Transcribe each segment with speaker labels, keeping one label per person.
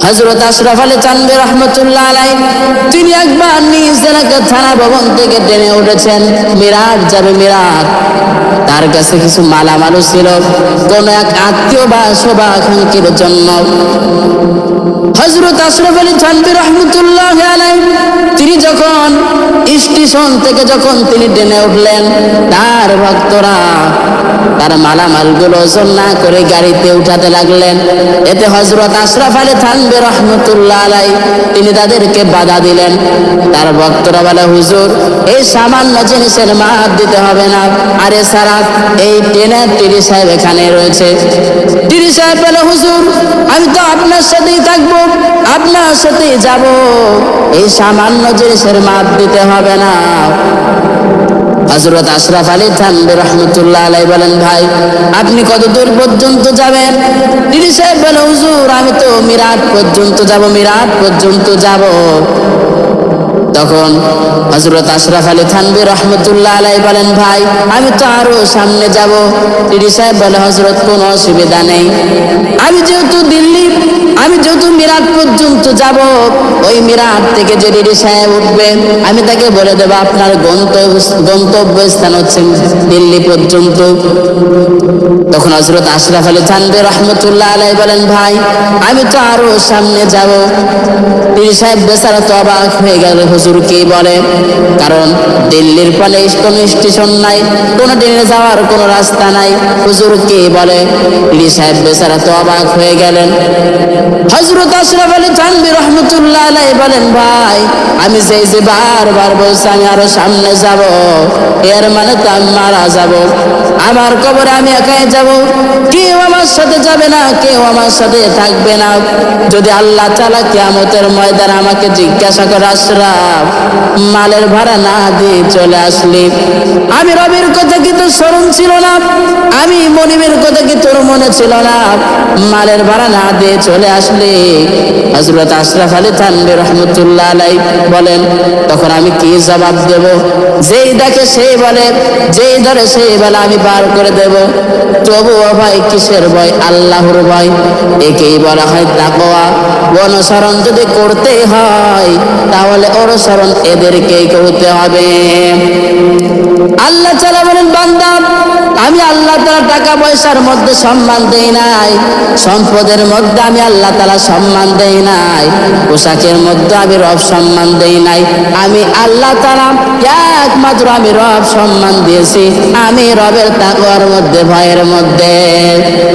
Speaker 1: হযরত আশরাফ আলী থানভী রাহমাতুল্লাহ আলাইহি তিনি একবার নিজ এলাকা থানা ভবন থেকে ট্রেনে উঠেছেন, মিরাট যাবে মিরাট। তার কাছে কিছু মালামাল ছিল কোন এক আত্মীয় বা শুভাকাঙ্ক্ষীর জন্য। হযরত আশরাফ আলী থানভী রাহমাতুল্লাহ আলাইহি তিনি যখন স্টেশন থেকে তিনি ট্রেনে উঠলেন, তার ভক্তরা তার মালামালগুলো ওজন না করে গাড়িতে উঠাতে লাগলেন। এতে হযরত আশরাফ আলী থানভী রাহমাতুল্লাহ আলাইহি তিনি তাদেরকে বাধা দিলেন। তার ভক্তরা বলে, হুজুর এই সামান্য জিনিসের মাপ দিতে হবে না। আরে সারা এই ট্রেনের টিডি সাহেব এখানে রয়েছে। টিডি সাহেব বলে, হুজুর আমি তো আপনার সাথেই থাকবো, আপনার সাথেই যাব, এই সামান্য জিনিসের মাপ দিতে হবে না। হযরত আশরাফ আলী থানভী রাহমাতুল্লাহ আলাইহি বলেন, ভাই আপনি কত দূর পর্যন্ত যাবেন? টিডি সাহেব বলে, হুজুর আমি তো মিরাট পর্যন্ত যাব, মিরাট পর্যন্ত যাব। তখন হযরত আশরাফ আলী থানভী রাহমাতুল্লাহ আলাইহি বলেন, ভাই আমি তো আরো সামনে যাব। টিডি সাহেব বলে, হযরত কোনো অসুবিধা নেই, আমি যেহেতু মিরাট পর্যন্ত যাব, ওই মিরাট থেকে যে টিডি সাহেব উঠবে আমি তাকে বলে দেব আপনার গন্তব্যস্থান হচ্ছে দিল্লি পর্যন্ত। তখন হযরত আশরাফ আলী থানভী রাহমাতুল্লাহ আলাইহি বলেন, ভাই আমি তো আরো সামনে যাব। টিডি সাহেব বেচারা তো অবাক হয়ে গেল, হুজুর কি বলে? কারণ দিল্লির পরে কোনো স্টেশন নাই, কোনো ট্রেনে যাওয়ার কোনো রাস্তা নাই, হুজুর কি বলে? টিডি সাহেব বেচারা তো অবাক হয়ে গেলেন। হযরত আশরাফ আলী থানভী রাহমাতুল্লাহ আলাইহি বলেন, ভাই আমি যে বারবার বলছি আমি আরো সামনে যাব, এর মানে তো আমি মারা যাব, আমার কবরে আমি একাই যাব, কেউ আমার সাথে যাবে না, কেউ আমার সাথে থাকবে না। যদি আল্লাহ তাআলা কিয়ামতের ময়দানে আমাকে জিজ্ঞাসা করে, আশরাফ মালের ভাড়া না দিয়ে চলে আসলি, আমি রবের কথা কি তোর স্মরণ ছিল না? আমি মনিবের কথা কি তোর মনে ছিল না? মালের ভাড়া না দিয়ে চলে আসলি। হযরত আশরাফ আলী থানভী রাহমাতুল্লাহ আলাইহি বলেন, তখন আমি কি জবাব দেব? যেই দেখে সেই বলে, যেই ধরে সেই বলে আমি বার করে দেব। তবুও ভাই কিসের ভয়? আল্লাহর ভয়। একেই বলা হয় তাকওয়া। অনুসরণ যদি করতে হয় তাহলে অনুসরণ এদেরকেই করতে হবে। আল্লাহ তাআলা বলেন, বান্দা আমি আল্লাহ তাআলা টাকা পয়সার মধ্যে সম্মান দেই নাই, সম্পদের মধ্যে আমি আল্লাহ তাআলা সম্মান দেই নাই, পোশাকের মধ্যে আমি রব সম্মান দেই নাই, আমি আল্লাহ তাআলা একমাত্র আমি রব সম্মান দিয়েছি আমি রবের তাকওয়ার মধ্যে, ভয়ের মধ্যে।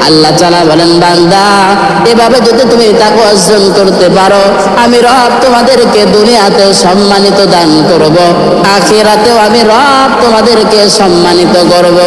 Speaker 1: আল্লাহ তাআলা বলেন, বান্দা এভাবে যদি তুমি তাকওয়া অর্জন করতে পারো আমি রব তোমাদেরকে দুনিয়াতেও সম্মানিত দান করব, আখিরাতেও আমি রব তোমাদেরকে সম্মানিত করব।